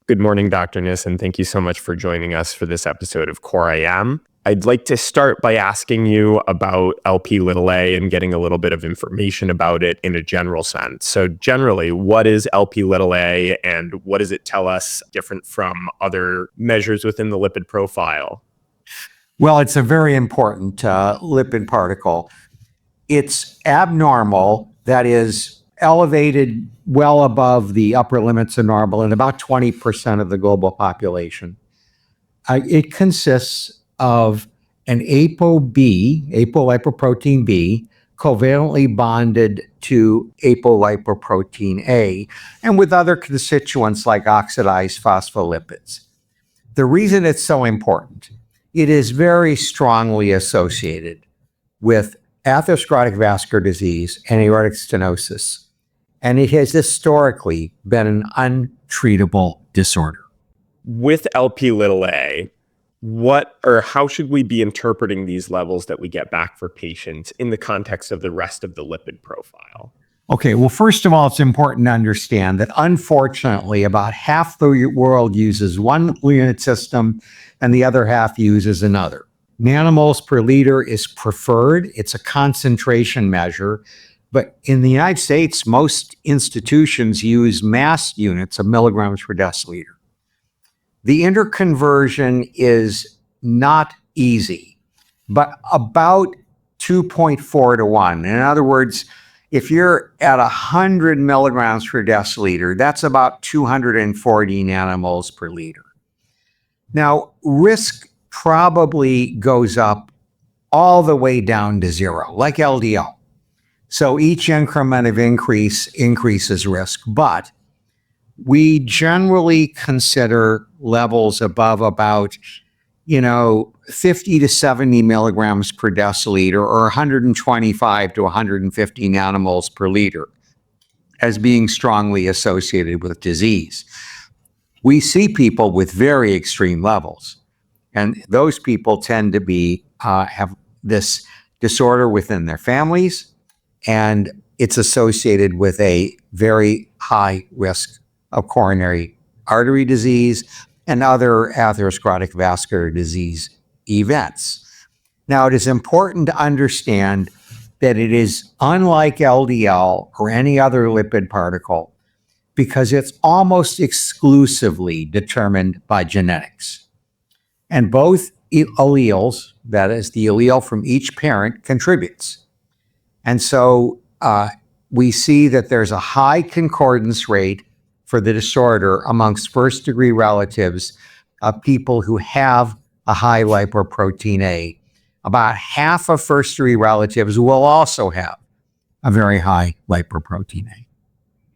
Good morning, Dr. Nissen. Thank you so much for joining us for this episode of Core I Am. I'd like to start by asking you about Lp(a) and getting a little bit of information about it in a general sense. So generally, what is Lp(a) and what does it tell us different from other measures within the lipid profile? Well, it's a very important lipid particle. It's abnormal, that is elevated well above the upper limits of normal in about 20% of the global population. It consists of an ApoB, apolipoprotein B, covalently bonded to apolipoprotein A, and with other constituents like oxidized phospholipids. The reason it's so important, it is very strongly associated with atherosclerotic vascular disease and aortic stenosis, and it has historically been an untreatable disorder. With Lp(a), what or how should we be interpreting these levels that we get back for patients in the context of the rest of the lipid profile? Okay, well, first of all, it's important to understand that unfortunately, about half the world uses one unit system and the other half uses another. Nanomoles per liter is preferred. It's a concentration measure. But in the United States, most institutions use mass units of milligrams per deciliter. The interconversion is not easy, but about 2.4 to 1. In other words, if you're at 100 milligrams per deciliter, that's about 240 nanomoles per liter. Now, risk probably goes up all the way down to zero, like LDL. So each increment of increase increases risk, but we generally consider levels above about, 50 to 70 milligrams per deciliter or 125 to 150 nanomoles per liter as being strongly associated with disease. We see people with very extreme levels, and those people tend to be have this disorder within their families, and it's associated with a very high risk of coronary artery disease and other atherosclerotic vascular disease events. Now, it is important to understand that it is unlike LDL or any other lipid particle because it's almost exclusively determined by genetics. And both alleles, that is the allele from each parent, contributes. And so we see that there's a high concordance rate for the disorder amongst first-degree relatives of people who have a high lipoprotein A. About half of first-degree relatives will also have a very high lipoprotein A.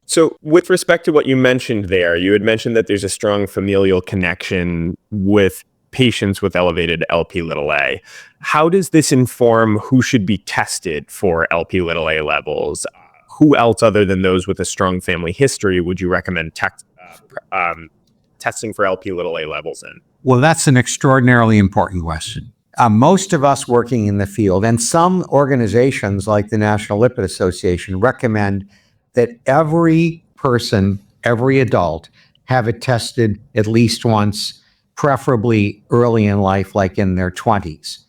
So with respect to what you mentioned there, you had mentioned that there's a strong familial connection with patients with elevated Lp(a). How does this inform who should be tested for Lp(a) levels? Who else other than those with a strong family history would you recommend testing for Lp(a) levels in? Well, that's an extraordinarily important question. Most of us working in the field and some organizations like the National Lipid Association recommend that every person, every adult, have it tested at least once, preferably early in life, like in their 20s.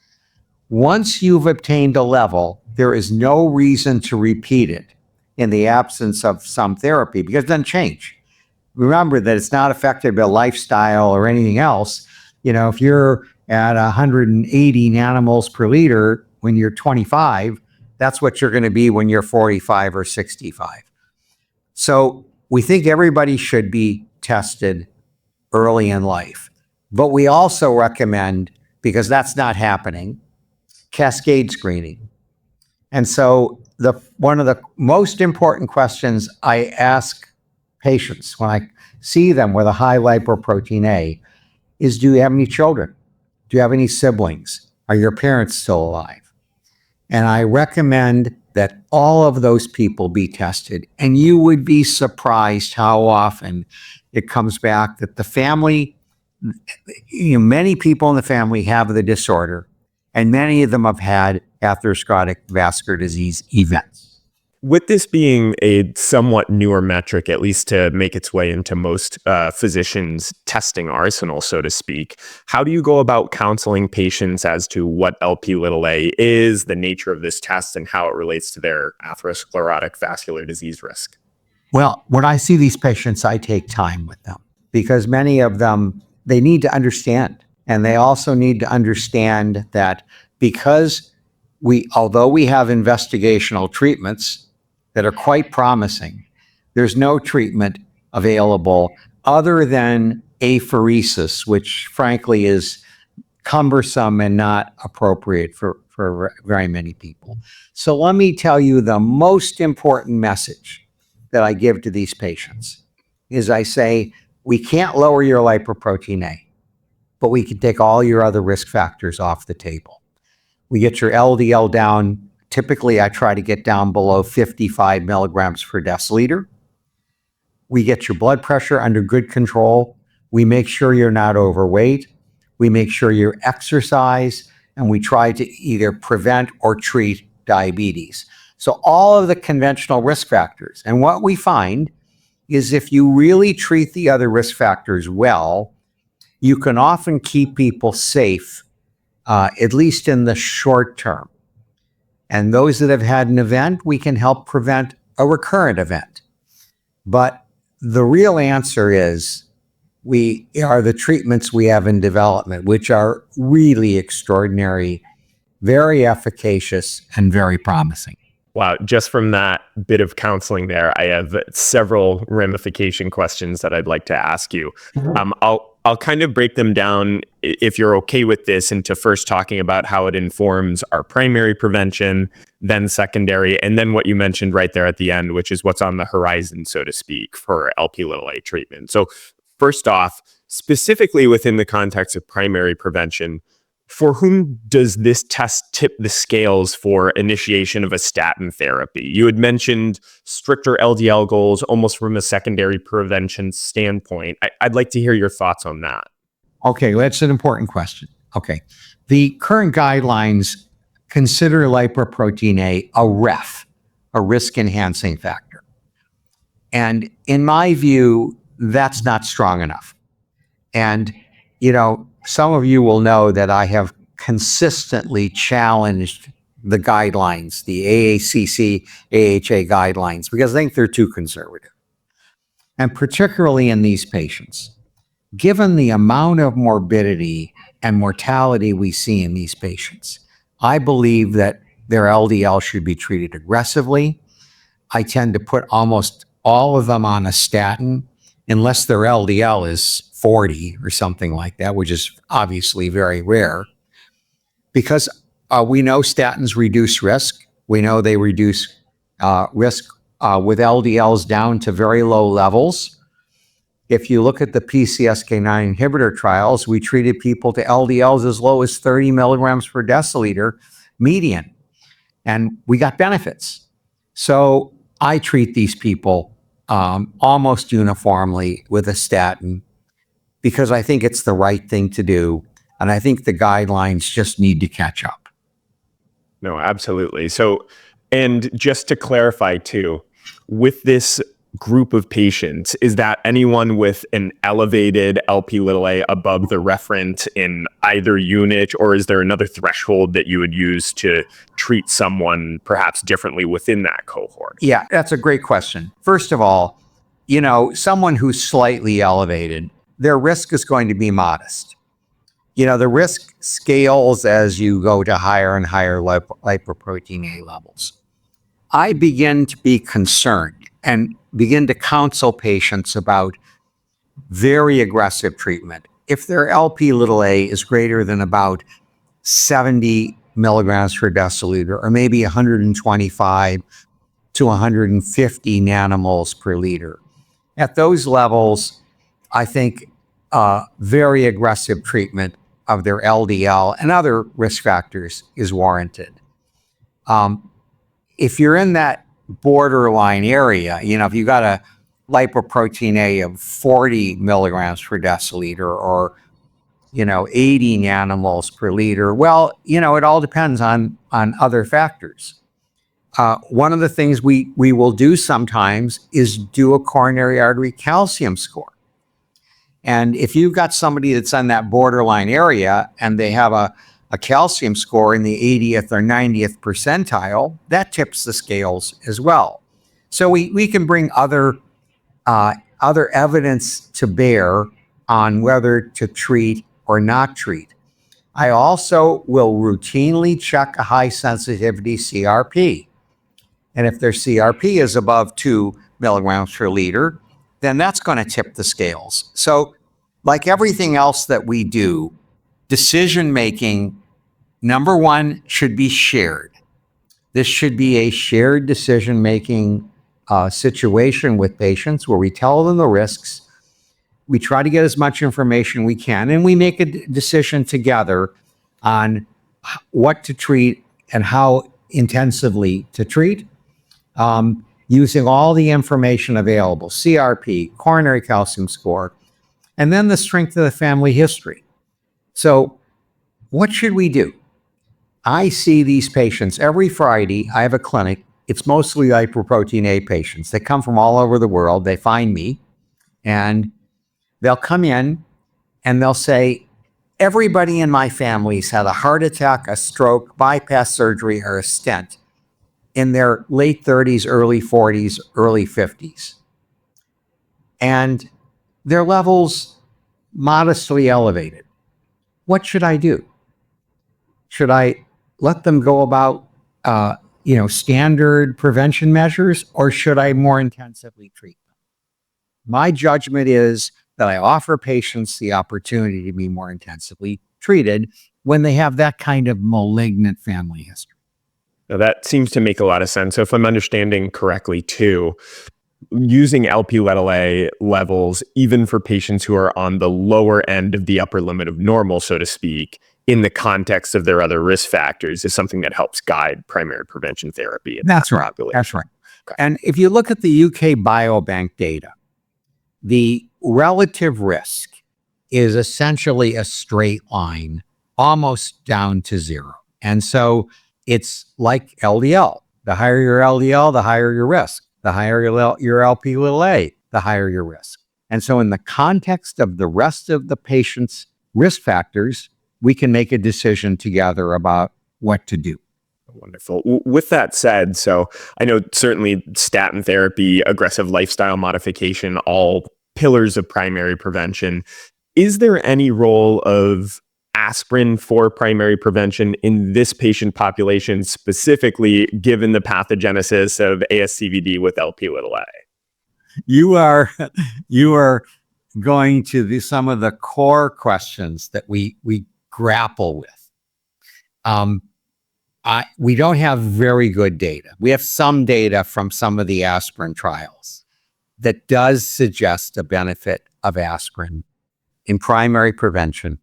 Once you've obtained a level, there is no reason to repeat it in the absence of some therapy because it doesn't change. Remember that it's not affected by lifestyle or anything else. If you're at 180 nanomoles per liter when you're 25, that's what you're going to be when you're 45 or 65. So we think everybody should be tested early in life. But we also recommend, because that's not happening, cascade screening. And so one of the most important questions I ask patients when I see them with a high lipoprotein A is, do you have any children? Do you have any siblings? Are your parents still alive? And I recommend that all of those people be tested. And you would be surprised how often it comes back that the family, many people in the family have the disorder, and many of them have had atherosclerotic vascular disease events. With this being a somewhat newer metric, at least to make its way into most physicians' testing arsenal, so to speak, how do you go about counseling patients as to what Lp(a) is, the nature of this test, and how it relates to their atherosclerotic vascular disease risk? Well, when I see these patients, I take time with them because many of them, they need to understand. And they also need to understand that because although we have investigational treatments that are quite promising, there's no treatment available other than apheresis, which frankly is cumbersome and not appropriate for very many people. So let me tell you the most important message that I give to these patients is I say, we can't lower your lipoprotein A, but we can take all your other risk factors off the table. We get your LDL down. Typically, I try to get down below 55 milligrams per deciliter. We get your blood pressure under good control. We make sure you're not overweight. We make sure you exercise, and we try to either prevent or treat diabetes. So all of the conventional risk factors. And what we find is if you really treat the other risk factors well, you can often keep people safe, at least in the short term. And those that have had an event, we can help prevent a recurrent event. But the real answer is we are the treatments we have in development, which are really extraordinary, very efficacious, and very promising. Wow, just from that bit of counseling there, I have several ramification questions that I'd like to ask you. I'll kind of break them down, if you're okay with this, into first talking about how it informs our primary prevention, then secondary, and then what you mentioned right there at the end, which is what's on the horizon, so to speak, for Lp(a) treatment. So first off, specifically within the context of primary prevention, for whom does this test tip the scales for initiation of a statin therapy? You had mentioned stricter LDL goals almost from a secondary prevention standpoint. I'd like to hear your thoughts on that. Okay, that's an important question. Okay, the current guidelines consider lipoprotein A REF, a risk-enhancing factor. And in my view, that's not strong enough. And, some of you will know that I have consistently challenged the guidelines, the AACC, AHA guidelines, because I think they're too conservative. And particularly in these patients, given the amount of morbidity and mortality we see in these patients, I believe that their LDL should be treated aggressively. I tend to put almost all of them on a statin, unless their LDL is 40 or something like that, which is obviously very rare, because we know statins reduce risk. We know they reduce risk with LDLs down to very low levels. If you look at the PCSK9 inhibitor trials, we treated people to LDLs as low as 30 milligrams per deciliter median, and we got benefits. So I treat these people almost uniformly with a statin because I think it's the right thing to do, and I think the guidelines just need to catch up. No, absolutely. So, and just to clarify too, with this group of patients, is that anyone with an elevated Lp(a) above the referent in either unit, or is there another threshold that you would use to treat someone perhaps differently within that cohort? Yeah, that's a great question. First of all, someone who's slightly elevated, their risk is going to be modest. The risk scales as you go to higher and higher lipoprotein A levels. I begin to be concerned and begin to counsel patients about very aggressive treatment. If their Lp(a) is greater than about 70 milligrams per deciliter, or maybe 125 to 150 nanomoles per liter. At those levels, I think very aggressive treatment of their LDL and other risk factors is warranted. If you're in that borderline area, if you got a lipoprotein A of 40 milligrams per deciliter or 80 nanomoles per liter, well, it all depends on other factors. one of the things we will do sometimes is do a coronary artery calcium score. And if you've got somebody that's on that borderline area and they have a calcium score in the 80th or 90th percentile, that tips the scales as well. So we can bring other evidence to bear on whether to treat or not treat. I also will routinely check a high sensitivity CRP. And if their CRP is above 2 milligrams per liter, then that's going to tip the scales. So like everything else that we do, decision-making, number one, should be shared. This should be a shared decision-making situation with patients where we tell them the risks, we try to get as much information we can, and we make a decision together on what to treat and how intensively to treat, using all the information available, CRP, coronary calcium score, and then the strength of the family history. So what should we do? I see these patients every Friday. I have a clinic. It's mostly lipoprotein A patients. They come from all over the world. They find me and they'll come in and they'll say, everybody in my family's had a heart attack, a stroke, bypass surgery, or a stent in their late 30s, early 40s, early 50s. And their levels modestly elevated. What should I do? Should I let them go about, standard prevention measures, or should I more intensively treat them? My judgment is that I offer patients the opportunity to be more intensively treated when they have that kind of malignant family history. Now, that seems to make a lot of sense. So if I'm understanding correctly too, using Lp(a) levels, even for patients who are on the lower end of the upper limit of normal, so to speak, in the context of their other risk factors, is something that helps guide primary prevention therapy. That's right. That's right. Okay. And if you look at the UK Biobank data, the relative risk is essentially a straight line, almost down to zero. And so it's like LDL. The higher your LDL, the higher your risk. The higher your Lp(a), the higher your risk. And so in the context of the rest of the patient's risk factors, we can make a decision together about what to do. Wonderful. With that said, so I know certainly statin therapy, aggressive lifestyle modification, all pillars of primary prevention. Is there any role of aspirin for primary prevention in this patient population, specifically given the pathogenesis of ASCVD with Lp(a)? You are going to some of the core questions that we grapple with. We don't have very good data. We have some data from some of the aspirin trials that does suggest a benefit of aspirin in primary prevention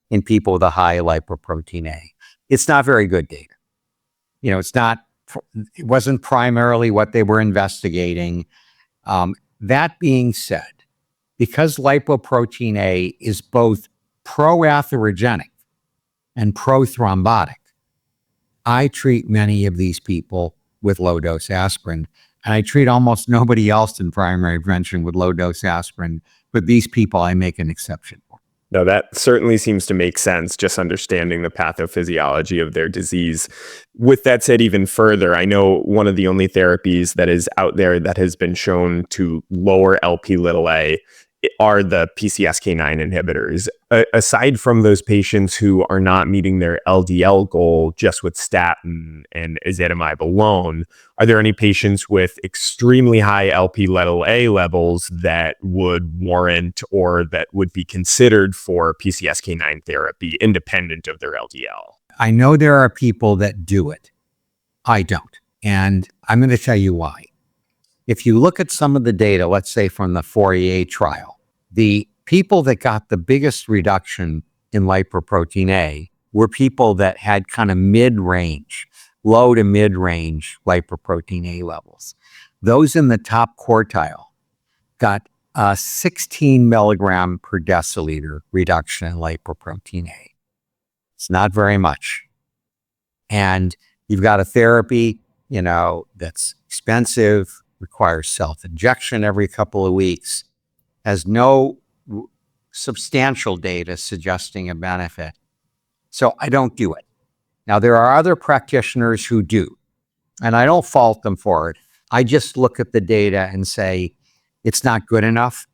in people with a high lipoprotein A. It's not very good data. It wasn't primarily what they were investigating. That being said, because lipoprotein A is both pro-atherogenic and pro-thrombotic, I treat many of these people with low-dose aspirin, and I treat almost nobody else in primary prevention with low-dose aspirin, but these people I make an exception for. No, that certainly seems to make sense, just understanding the pathophysiology of their disease. With that said, even further, I know one of the only therapies that is out there that has been shown to lower Lp(a) are the PCSK9 inhibitors. Aside from those patients who are not meeting their LDL goal just with statin and ezetimibe alone, are there any patients with extremely high Lp(a) levels that would warrant or that would be considered for PCSK9 therapy independent of their LDL? I know there are people that do it. I don't. And I'm going to tell you why. If you look at some of the data, let's say from the 4A trial, the people that got the biggest reduction in lipoprotein A were people that had kind of mid-range, low to mid-range lipoprotein A levels. Those in the top quartile got a 16 milligram per deciliter reduction in lipoprotein A. It's not very much. And you've got a therapy, that's expensive, requires self-injection every couple of weeks, has no substantial data suggesting a benefit. So I don't do it. Now, there are other practitioners who do, and I don't fault them for it. I just look at the data and say, it's not good enough.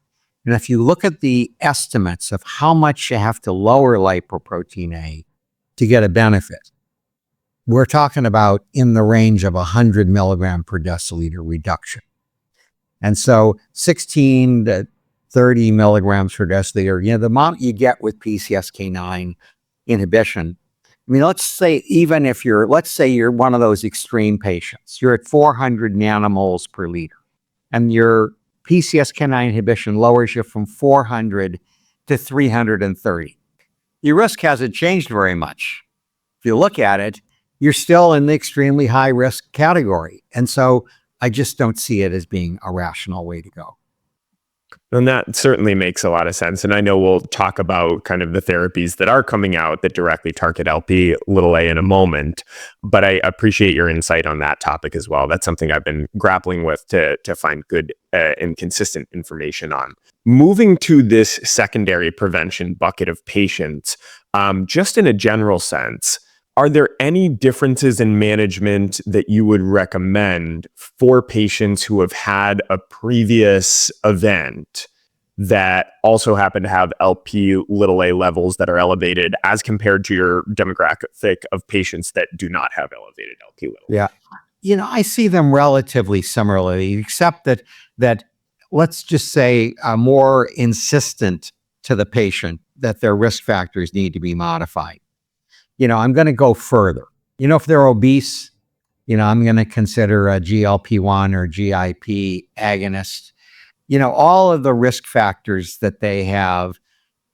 And if you look at the estimates of how much you have to lower lipoprotein A to get a benefit, we're talking about in the range of 100 milligram per deciliter reduction. And so 16 to 30 milligrams per deciliter, the amount you get with PCSK9 inhibition. I mean, let's say you're one of those extreme patients. You're at 400 nanomoles per liter, and your PCSK9 inhibition lowers you from 400 to 330. Your risk hasn't changed very much. If you look at it, you're still in the extremely high risk category. And so I just don't see it as being a rational way to go. And that certainly makes a lot of sense. And I know we'll talk about kind of the therapies that are coming out that directly target LP little a in a moment. But I appreciate your insight on that topic as well. That's something I've been grappling with to find good and consistent information on. Moving to this secondary prevention bucket of patients, just in a general sense, are there any differences in management that you would recommend for patients who have had a previous event that also happen to have LP little a levels that are elevated as compared to your demographic of patients that do not have elevated LP little? Yeah. I see them relatively similarly, except that let's just say more insistent to the patient that their risk factors need to be modified. I'm going to go further. If they're obese, I'm going to consider a GLP-1 or GIP agonist. All of the risk factors that they have,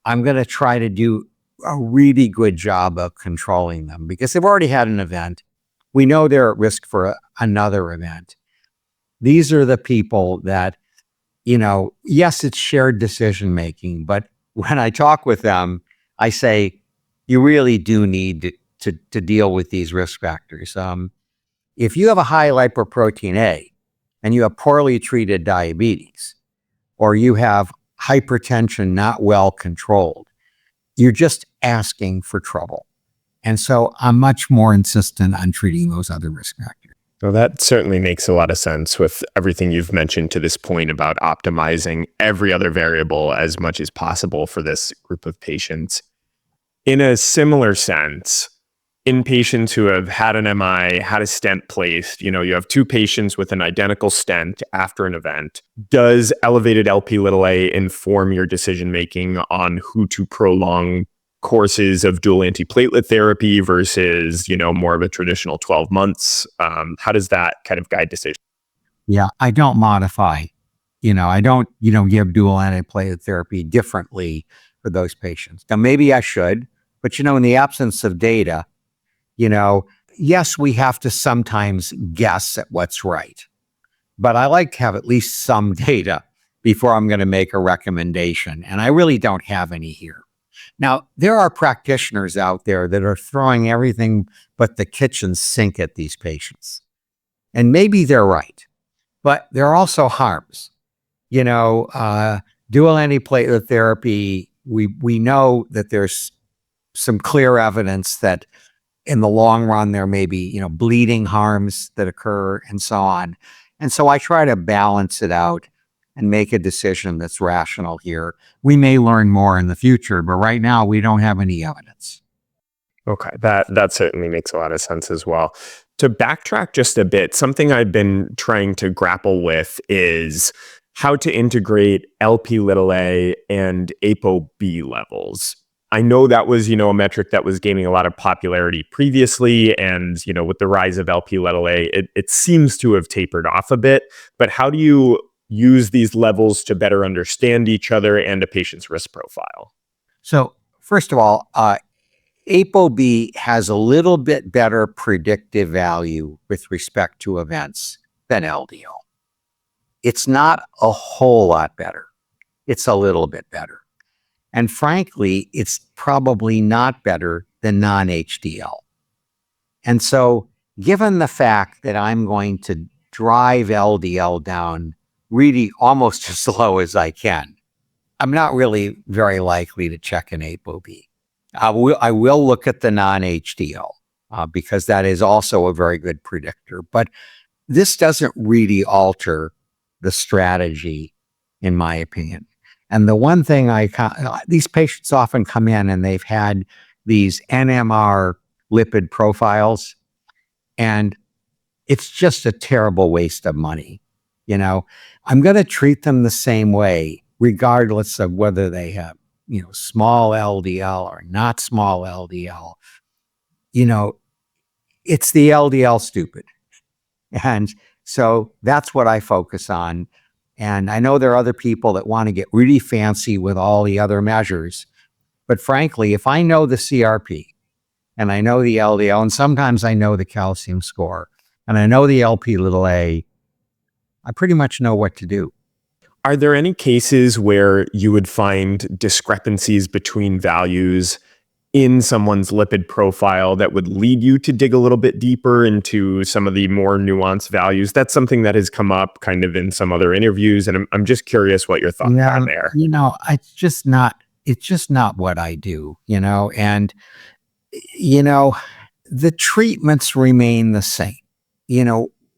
I'm going to try to do a really good job of controlling them because they've already had an event. We know they're at risk for another event. These are the people that, yes, it's shared decision-making, but when I talk with them, I say, you really do need to deal with these risk factors. If you have a high lipoprotein A and you have poorly treated diabetes, or you have hypertension not well controlled, you're just asking for trouble. And so I'm much more insistent on treating those other risk factors. Well, that certainly makes a lot of sense with everything you've mentioned to this point about optimizing every other variable as much as possible for this group of patients. In a similar sense, in patients who have had an MI, had a stent placed, you have two patients with an identical stent after an event. Does elevated LP little a inform your decision-making on who to prolong courses of dual antiplatelet therapy versus, more of a traditional 12 months? How does that kind of guide decision? Yeah, I don't modify. I don't, give dual antiplatelet therapy differently for those patients. Now, maybe I should. But, in the absence of data, yes, we have to sometimes guess at what's right. But I like to have at least some data before I'm going to make a recommendation. And I really don't have any here. Now, there are practitioners out there that are throwing everything but the kitchen sink at these patients. And maybe they're right. But there are also harms. Dual antiplatelet therapy, we know that there's some clear evidence that in the long run, there may be, bleeding harms that occur and so on. And so I try to balance it out and make a decision that's rational here. We may learn more in the future, but right now we don't have any evidence. Okay, that certainly makes a lot of sense as well. To backtrack just a bit, something I've been trying to grapple with is how to integrate LP little a and ApoB levels. I know that was, a metric that was gaining a lot of popularity previously. And, with the rise of LP little a, it seems to have tapered off a bit. But how do you use these levels to better understand each other and a patient's risk profile? So first of all, ApoB has a little bit better predictive value with respect to events than LDL. It's not a whole lot better. It's a little bit better. And frankly, it's probably not better than non-HDL. And so given the fact that I'm going to drive LDL down really almost as low as I can, I'm not really very likely to check an ApoB. I will look at the non-HDL because that is also a very good predictor. But this doesn't really alter the strategy, in my opinion. And the one thing these patients often come in and they've had these NMR lipid profiles, and it's just a terrible waste of money. I'm going to treat them the same way, regardless of whether they have, small LDL or not small LDL. It's the LDL stupid. And so that's what I focus on. And I know there are other people that want to get really fancy with all the other measures. But frankly, if I know the CRP and I know the LDL, and sometimes I know the calcium score, and I know the Lp(a), I pretty much know what to do. Are there any cases where you would find discrepancies between values in someone's lipid profile that would lead you to dig a little bit deeper into some of the more nuanced values? That's something that has come up kind of in some other interviews, and I'm just curious what your thoughts are there. It's just not what I do, and the treatments remain the same.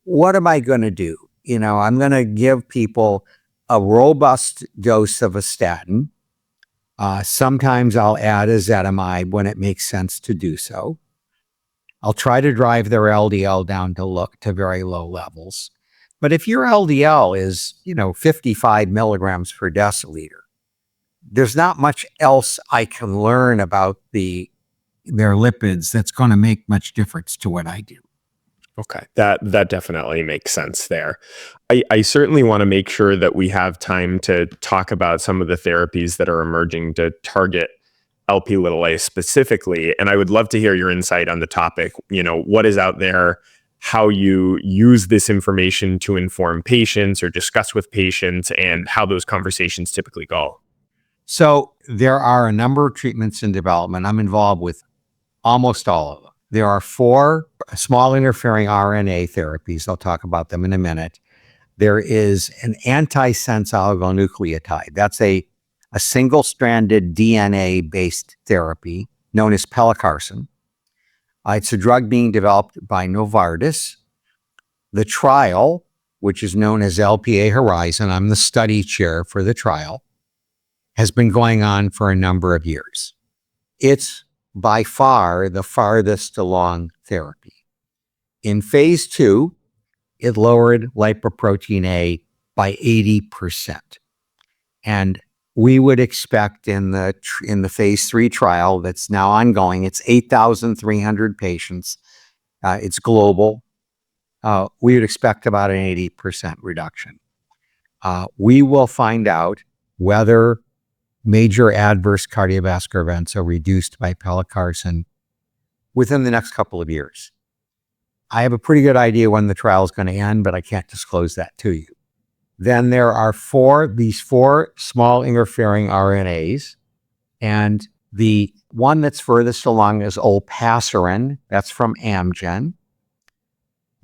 What am I going to do? I'm going to give people a robust dose of a statin. Sometimes I'll add ezetimibe when it makes sense to do so. I'll try to drive their LDL down to very low levels. But if your LDL is, 55 milligrams per deciliter, there's not much else I can learn about their lipids that's going to make much difference to what I do. Okay, that definitely makes sense there. I certainly want to make sure that we have time to talk about some of the therapies that are emerging to target Lp(a) specifically. And I would love to hear your insight on the topic. What is out there, how you use this information to inform patients or discuss with patients, and how those conversations typically go. So there are a number of treatments in development. I'm involved with almost all of them. There are 4 small interfering RNA therapies. I'll talk about them in a minute. There is an antisense oligonucleotide. That's a single-stranded DNA-based therapy known as pelacarsen. It's a drug being developed by Novartis. The trial, which is known as LPA Horizon, I'm the study chair for the trial, has been going on for a number of years. It's by far the farthest along therapy. In phase 2, it lowered lipoprotein A by 80%. And we would expect in the phase 3 trial that's now ongoing, it's 8,300 patients. It's global. We would expect about an 80% reduction. We will find out whether major adverse cardiovascular events are reduced by pelacarsen within the next couple of years. I have a pretty good idea when the trial is going to end, but I can't disclose that to you. Then there are these 4 small interfering RNAs, and the one that's furthest along is olpasiran. That's from Amgen.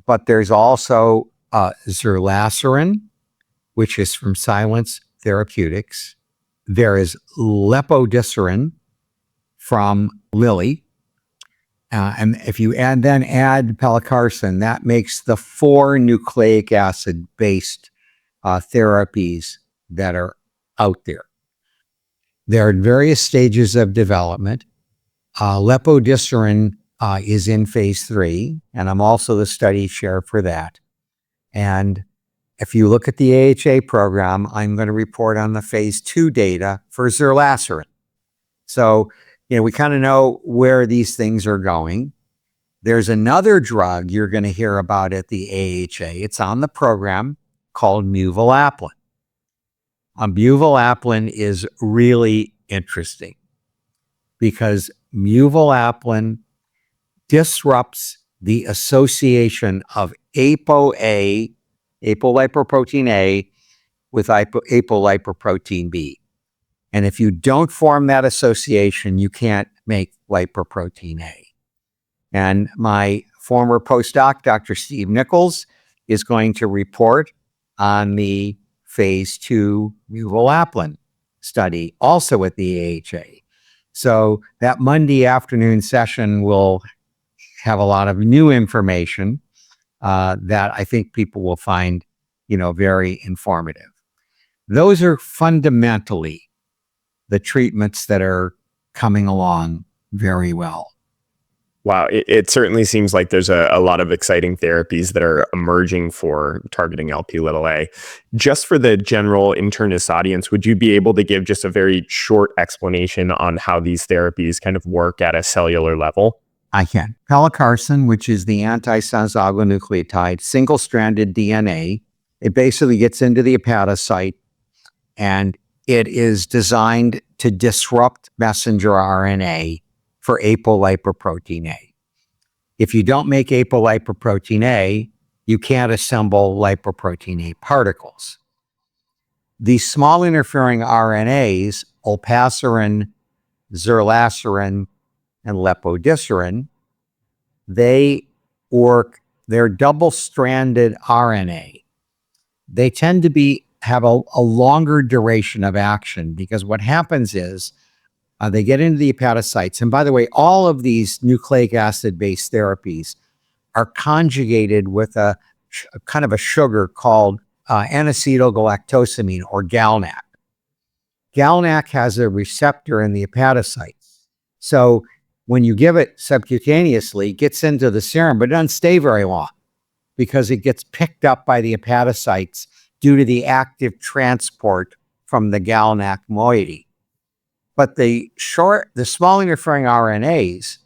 But there's also zerlasiran, which is from Silence Therapeutics. There is lepodisiran from Lilly. And if you add pelacarsen, that makes the 4 nucleic acid-based therapies that are out there. They're at various stages of development. Lepodisiran is in phase 3, and I'm also the study chair for that. And if you look at the AHA program, I'm going to report on the phase 2 data for zerlasiran. So, we kind of know where these things are going. There's another drug you're going to hear about at the AHA. It's on the program called muvalaplin. Muvalaplin is really interesting because muvalaplin disrupts the association of ApoA, apolipoprotein A, with apolipoprotein B. And if you don't form that association, you can't make lipoprotein A. And my former postdoc, Dr. Steve Nichols, is going to report on the phase 2 muvalaplin study, also at the AHA. So that Monday afternoon session will have a lot of new information that I think people will find, very informative. Those are fundamentally the treatments that are coming along very well. Wow, it certainly seems like there's a lot of exciting therapies that are emerging for targeting Lp(a). Just for the general internist audience, would you be able to give just a very short explanation on how these therapies kind of work at a cellular level? I can. Pelacarsen, which is the antisense oligonucleotide, single-stranded DNA, it basically gets into the hepatocyte, and it is designed to disrupt messenger RNA for apolipoprotein A. If you don't make apolipoprotein A, you can't assemble lipoprotein A particles. These small interfering RNAs, olpasiran, zerlasiran, and lepodisiran, they're double-stranded RNA. They tend to have a longer duration of action, because what happens is they get into the hepatocytes. And by the way, all of these nucleic acid-based therapies are conjugated with a kind of a sugar called N-acetylgalactosamine, or GalNAc. GalNAc has a receptor in the hepatocytes. So when you give it subcutaneously, it gets into the serum, but it doesn't stay very long because it gets picked up by the hepatocytes due to the active transport from the GalNAc moiety. But the small interfering RNAs,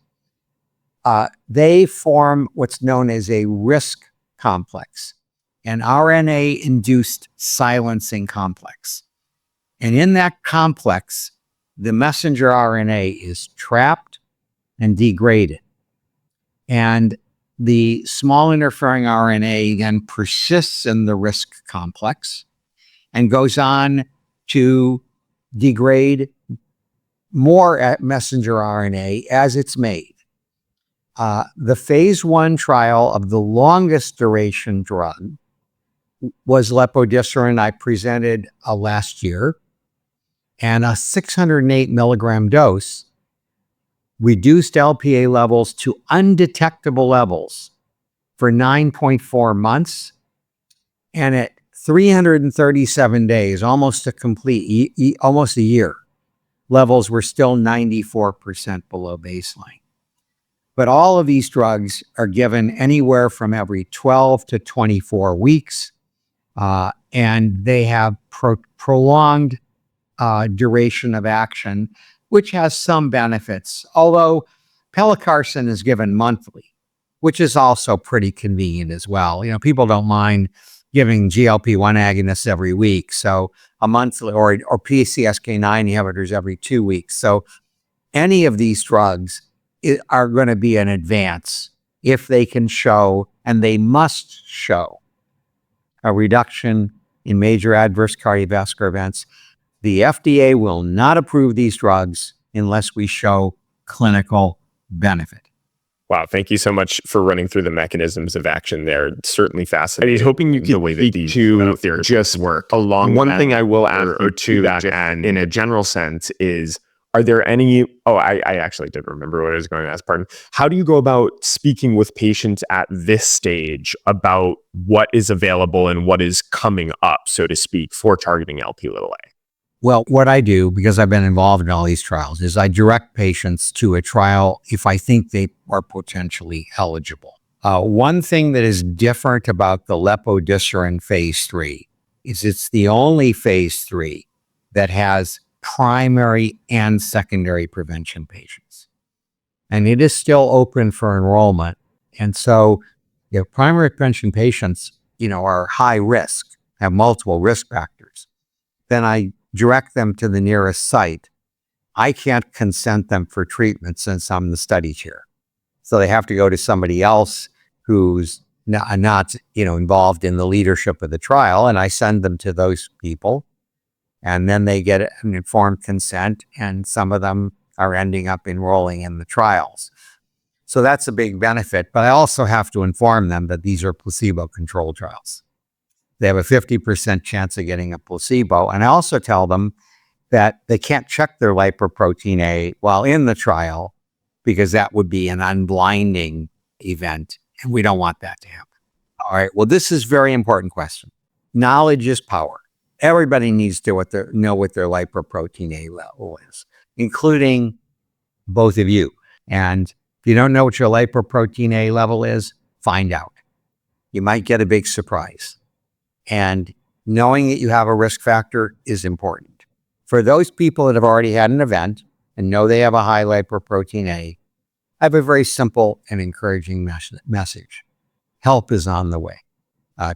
they form what's known as a RISC complex, an RNA-induced silencing complex. And in that complex, the messenger RNA is trapped and degraded. And the small interfering RNA then persists in the RISC complex and goes on to degrade more messenger RNA as it's made. The phase 1 trial of the longest duration drug was lepodisiran. I presented last year, and a 608 milligram dose reduced LPA levels to undetectable levels for 9.4 months. And at 337 days, almost a year, levels were still 94% below baseline. But all of these drugs are given anywhere from every 12 to 24 weeks, and they have prolonged duration of action, which has some benefits, although pelacarsen is given monthly, which is also pretty convenient as well. People don't mind giving GLP-1 agonists every week, so a monthly, or PCSK9 inhibitors every 2 weeks. So any of these drugs are going to be an advance if they can show, and they must show, a reduction in major adverse cardiovascular events. The FDA will not approve these drugs unless we show clinical benefit. Wow, thank you so much for running through the mechanisms of action there. It's certainly fascinating. I was hoping you could speak to just work along. One thing I will add to that, and in a general sense, is are there any, I actually did remember what I was going to ask, pardon. How do you go about speaking with patients at this stage about what is available and what is coming up, so to speak, for targeting Lp(a)? Well, what I do, because I've been involved in all these trials, is I direct patients to a trial if I think they are potentially eligible. One thing that is different about the lepodisiran phase 3 is it's the only phase 3 that has primary and secondary prevention patients. And it is still open for enrollment. And so if primary prevention patients, are high risk, have multiple risk factors, then I direct them to the nearest site. I can't consent them for treatment since I'm the study chair. So they have to go to somebody else who's not involved in the leadership of the trial, and I send them to those people. And then they get an informed consent, and some of them are ending up enrolling in the trials. So that's a big benefit. But I also have to inform them that these are placebo-controlled trials. They have a 50% chance of getting a placebo. And I also tell them that they can't check their lipoprotein A while in the trial because that would be an unblinding event. And we don't want that to happen. All right. Well, this is a very important question. Knowledge is power. Everybody needs to know what their lipoprotein A level is, including both of you. And if you don't know what your lipoprotein A level is, find out. You might get a big surprise. And knowing that you have a risk factor is important. For those people that have already had an event and know they have a high lipoprotein A, I have a very simple and encouraging message. Help is on the way.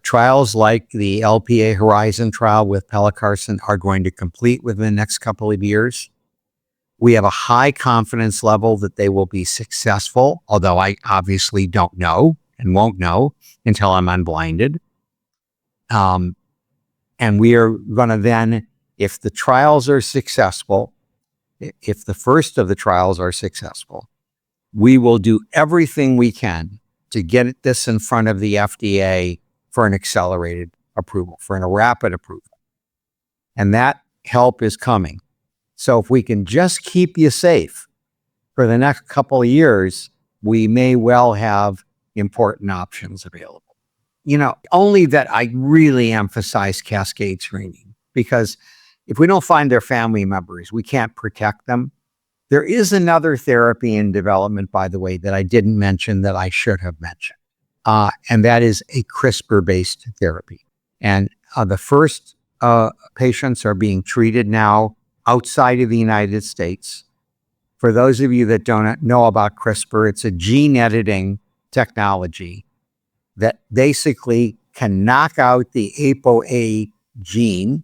Trials like the LPA Horizon trial with pelacarsen are going to complete within the next couple of years. We have a high confidence level that they will be successful, although I obviously don't know and won't know until I'm unblinded. And we are going to then, if the trials are successful, if the first of the trials are successful, we will do everything we can to get this in front of the FDA for an accelerated approval, for a rapid approval. And that help is coming. So if we can just keep you safe for the next couple of years, we may well have important options available. Only that I really emphasize cascade screening, because if we don't find their family members, we can't protect them. There is another therapy in development, by the way, that I didn't mention that I should have mentioned. And that is a CRISPR-based therapy. And the first patients are being treated now outside of the United States. For those of you that don't know about CRISPR, it's a gene editing technology that basically can knock out the ApoA gene,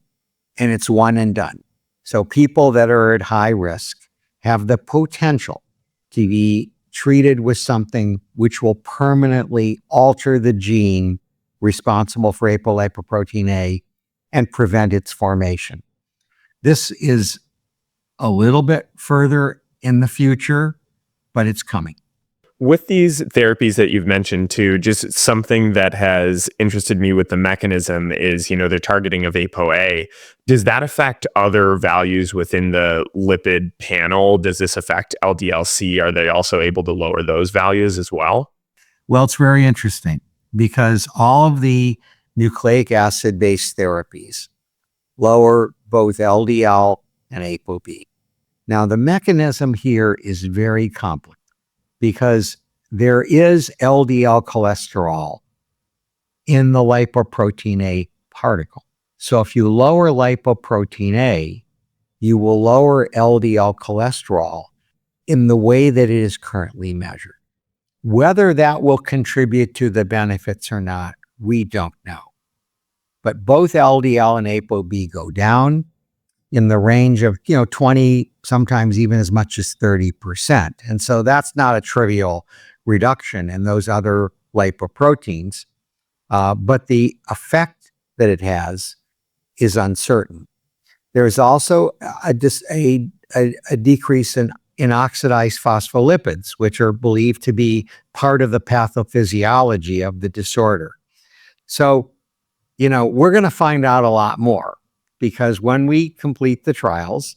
and it's one and done. So people that are at high risk have the potential to be treated with something which will permanently alter the gene responsible for apolipoprotein A and prevent its formation. This is a little bit further in the future, but it's coming. With these therapies that you've mentioned too, just something that has interested me with the mechanism is, they're targeting of ApoA. Does that affect other values within the lipid panel? Does this affect LDL-C? Are they also able to lower those values as well? Well, it's very interesting because all of the nucleic acid-based therapies lower both LDL and ApoB. Now, the mechanism here is very complicated, because there is LDL cholesterol in the lipoprotein A particle. So if you lower lipoprotein A, you will lower LDL cholesterol in the way that it is currently measured. Whether that will contribute to the benefits or not, we don't know. But both LDL and ApoB go down in the range of 20, sometimes even as much as 30%. And so that's not a trivial reduction in those other lipoproteins, but the effect that it has is uncertain. There's also a decrease in oxidized phospholipids, which are believed to be part of the pathophysiology of the disorder. So, we're going to find out a lot more, because when we complete the trials,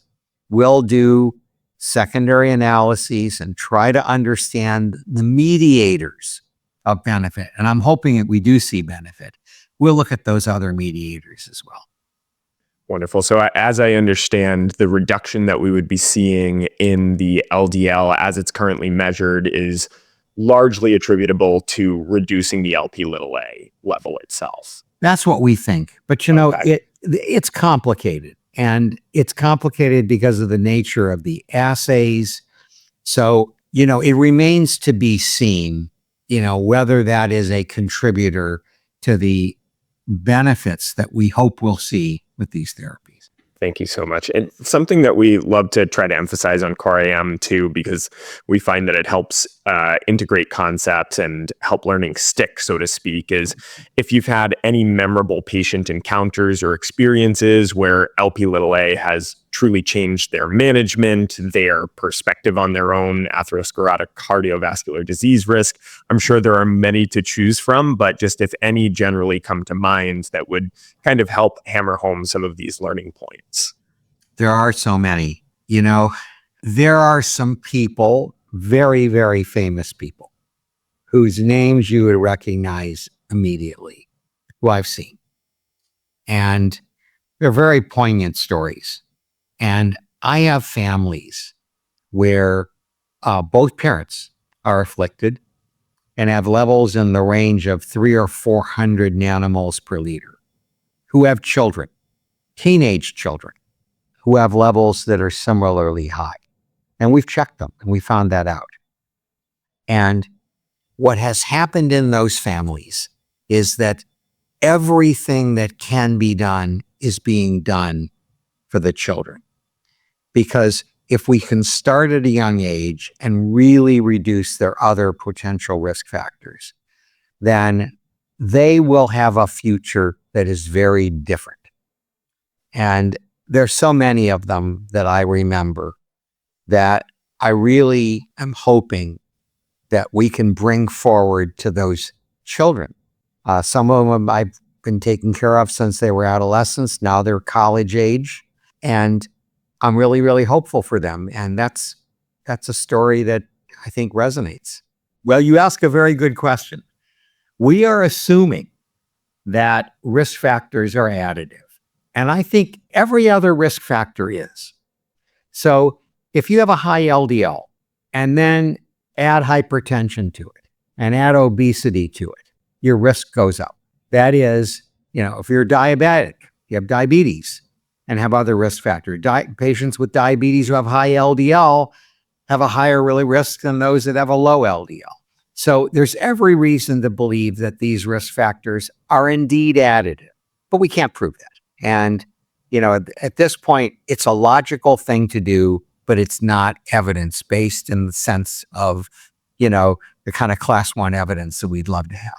we'll do secondary analyses and try to understand the mediators of benefit. And I'm hoping that we do see benefit. We'll look at those other mediators as well. Wonderful. So as I understand, the reduction that we would be seeing in the LDL as it's currently measured is largely attributable to reducing the Lp(a) level itself. That's what we think. But it's complicated. And it's complicated because of the nature of the assays. So, it remains to be seen, whether that is a contributor to the benefits that we hope we'll see with these therapies. Thank you so much. And something that we love to try to emphasize on CoreAM too, because we find that it helps integrate concepts and help learning stick, so to speak, is if you've had any memorable patient encounters or experiences where Lp(a) has truly changed their management, their perspective on their own atherosclerotic cardiovascular disease risk. I'm sure there are many to choose from, but just if any generally come to mind that would kind of help hammer home some of these learning points. There are so many. There are some people, very, very famous people, whose names you would recognize immediately, who I've seen. And they're very poignant stories. And I have families where both parents are afflicted and have levels in the range of 300 or 400 nanomoles per liter, who have children, teenage children, who have levels that are similarly high. And we've checked them and we found that out. And what has happened in those families is that everything that can be done is being done for the children. Because if we can start at a young age and really reduce their other potential risk factors, then they will have a future that is very different. And there's so many of them that I remember that I really am hoping that we can bring forward to those children. Some of them I've been taking care of since they were adolescents. Now they're college age. And I'm really, really hopeful for them. And that's a story that I think resonates. Well, you ask a very good question. We are assuming that risk factors are additive. And I think every other risk factor is. So if you have a high LDL and then add hypertension to it and add obesity to it, your risk goes up. That is, if you're diabetic, you have diabetes and have other risk factors. Patients with diabetes who have high LDL have a higher risk than those that have a low LDL. So there's every reason to believe that these risk factors are indeed additive, but we can't prove that. And, at this point, it's a logical thing to do, but it's not evidence-based in the sense of, the kind of class 1 evidence that we'd love to have.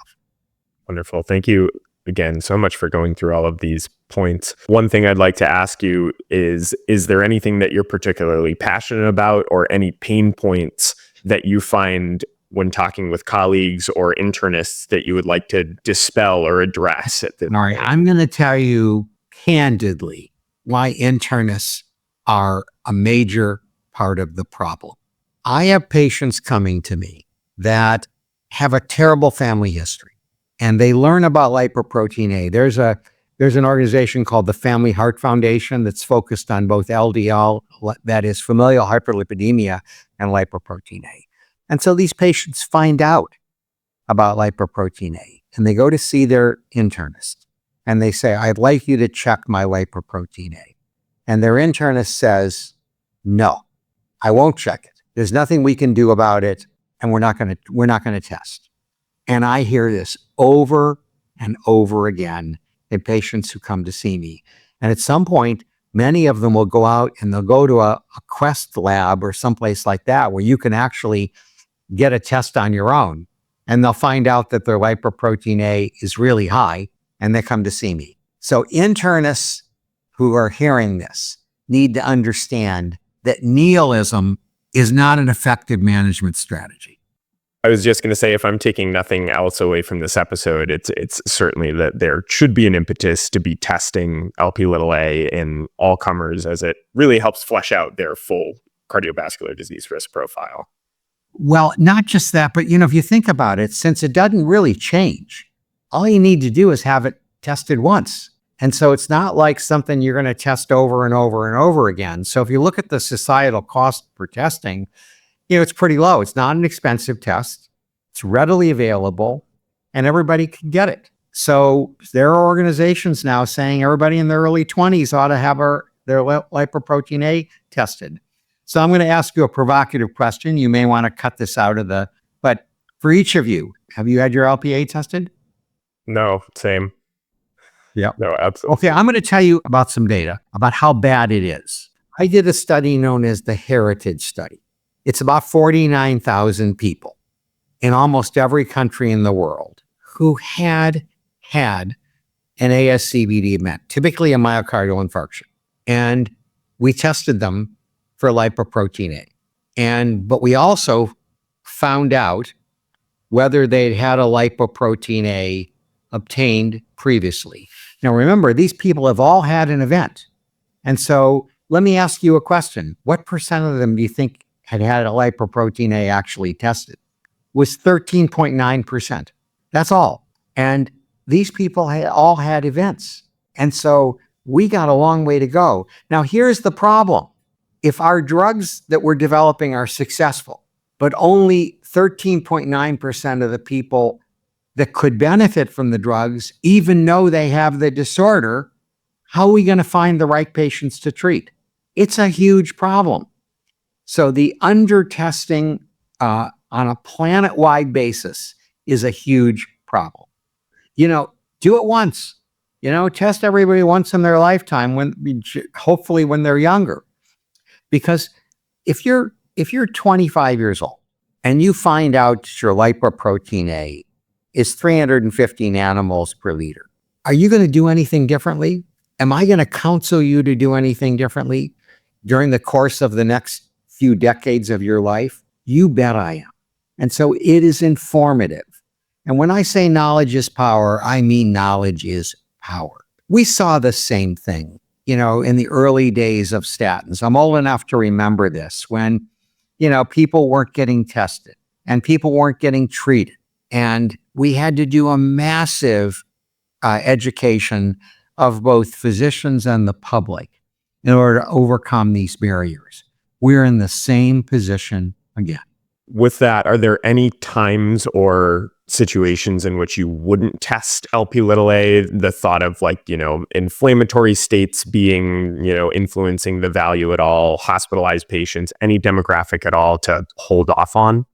Wonderful. Thank you again so much for going through all of these points. One thing I'd like to ask you is there anything that you're particularly passionate about or any pain points that you find when talking with colleagues or internists that you would like to dispel or address at this All right, I'm going to tell you candidly why internists are a major part of the problem. I have patients coming to me that have a terrible family history and they learn about lipoprotein A. There's an organization called the Family Heart Foundation that's focused on both LDL, that is familial hyperlipidemia, and lipoprotein A. And so these patients find out about lipoprotein A and they go to see their internist and they say, I'd like you to check my lipoprotein A. And their internist says, no, I won't check it. There's nothing we can do about it. And we're not going to test. And I hear this over and over again in patients who come to see me. And at some point, many of them will go out and they'll go to a Quest lab or someplace like that where you can actually get a test on your own. And they'll find out that their lipoprotein A is really high and they come to see me. So internists who are hearing this need to understand that nihilism is not an effective management strategy. I was just going to say, if I'm taking nothing else away from this episode, it's certainly that there should be an impetus to be testing Lp(a) in all comers, as it really helps flesh out their full cardiovascular disease risk profile. Well, not just that, but if you think about it, since it doesn't really change, all you need to do is have it tested once. And so it's not like something you're going to test over and over and over again. So if you look at the societal cost for testing, it's pretty low. It's not an expensive test. It's readily available and everybody can get it. So there are organizations now saying everybody in their early 20s ought to have their lipoprotein A tested. So I'm going to ask you a provocative question. You may want to cut this out of but for each of you, have you had your LPA tested? No, same. Yeah. No, absolutely. Okay, I'm going to tell you about some data about how bad it is. I did a study known as the Heritage Study. It's about 49,000 people in almost every country in the world who had an ASCVD event, typically a myocardial infarction. And we tested them for lipoprotein A. But we also found out whether they'd had a lipoprotein A obtained previously. Now, remember, these people have all had an event. And so let me ask you a question. What percent of them do you think had had a lipoprotein A actually tested? It was 13.9%. That's all. And these people had all had events. And so we got a long way to go. Now, here's the problem. If our drugs that we're developing are successful, but only 13.9% of the people that could benefit from the drugs even know they have the disorder, how are we going to find the right patients to treat? It's a huge problem. So the under-testing on a planet-wide basis is a huge problem. Do it once. Test everybody once in their lifetime, hopefully when they're younger. Because if you're 25 years old and you find out that your lipoprotein A is 350 nanomoles per liter, are you going to do anything differently? Am I going to counsel you to do anything differently during the course of the next few decades of your life? You bet I am. And so it is informative. And when I say knowledge is power, I mean knowledge is power. We saw the same thing, in the early days of statins. I'm old enough to remember this when, people weren't getting tested and people weren't getting treated. And we had to do a massive education of both physicians and the public in order to overcome these barriers. We're in the same position again. With that, are there any times or situations in which you wouldn't test Lp(a)? The thought of inflammatory states being, influencing the value at all, hospitalized patients, any demographic at all to hold off on?